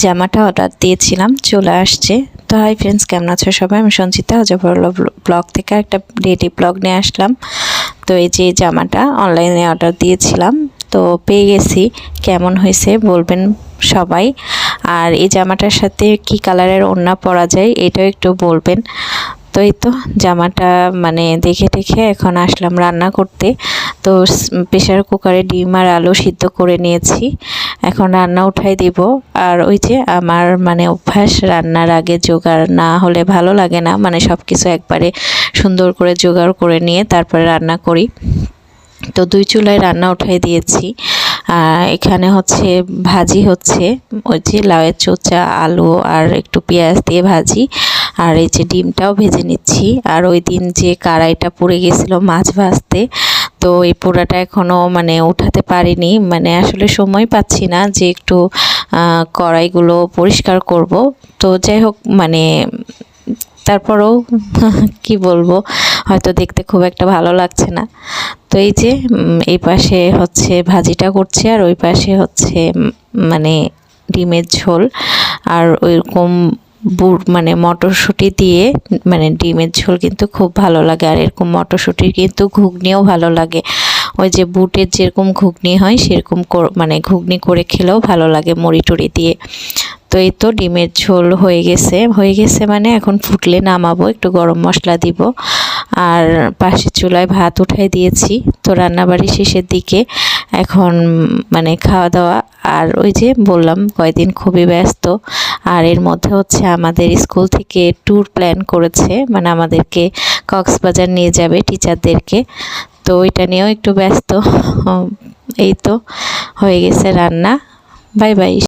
জামাটা অর্ডার দিয়েছিলাম, চলে আসছে। তো হাই ফ্রেন্ডস, কেমন আছো সবাই? আমি সঞ্চিতা ব্লগ থেকে একটা ডেইলি ব্লগ নিয়ে আসলাম। তো এই যে জামাটা অনলাইনে অর্ডার দিয়েছিলাম, তো পেয়ে গেছি। কেমন হয়েছে বলবেন সবাই। আর এই জামাটার সাথে কি কালারের ওড়না পরা যায় এটাও একটু বলবেন। তো এই তো জামাটা মানে দেখে এখন আসলাম রান্না করতে। তো প্রেসার কুকারে ডিম আর আলু সিদ্ধ করে নিয়েছি, এখন রান্না উঠাই দিব। আর ওই যে আমার মানে অভ্যাস, রান্নার আগে জোগাড় না হলে ভালো লাগে না, মানে সব কিছু একবারে সুন্দর করে জোগাড় করে নিয়ে তারপরে রান্না করি। তো 2 চুলায় রান্না উঠাই দিয়েছি। এখানে হচ্ছে ভাজি হচ্ছে, ওই যে লাউয়ের চোচা, আলু আর একটু পেঁয়াজ দিয়ে ভাজি। আর এই যে ডিমটাও ভেজে নিচ্ছি। আর ওই দিন যে কড়াইটা পুড়ে গেছিলো মাছ ভাজতে, তো এই পোড়াটা এখনও মানে উঠাতে পারিনি, মানে আসলে সময় পাচ্ছি না যে একটু কড়াইগুলো পরিষ্কার করব। তো যাই হোক, মানে তারপরেও কি বলবো, হয়তো দেখতে খুব একটা ভালো লাগছে না। তো এই যে এই পাশে হচ্ছে ভাজিটা করছে, আর ওই পাশে হচ্ছে মানে ডিমের ঝোল। আর ওইরকম মানে মটরশুঁটি দিয়ে মানে ডিমের ঝোল কিন্তু খুব ভালো লাগে। আর এরকম মটরশুঁটির কিন্তু ঘুগনিও ভালো লাগে। ওই যে বুটের যেরকম ঘুগনি হয় সেরকম মানে ঘুগনি করে খেলেও ভালো লাগে মুড়ি টুড়ি দিয়ে। তো এই তো ডিমের ঝোল হয়ে গেছে মানে এখন ফুটলে নামাবো, একটু গরম মশলা দিব। আর পাশের চুলায় ভাত উঠাই দিয়েছি। তো রান্নাবাড়ি শেষের দিকে এখন মানে খাওয়া দাওয়া। আর ওই যে বললাম কয়দিন খুবই ব্যস্ত। আর এর মধ্যে হচ্ছে আমাদের স্কুল থেকে ট্যুর প্ল্যান করেছে, মানে আমাদেরকে কক্সবাজার নিয়ে যাবে টিচারদেরকে। তো ওইটা নিয়েও একটু ব্যস্ত। এই তো হয়ে গেছে রান্না। Bye bye.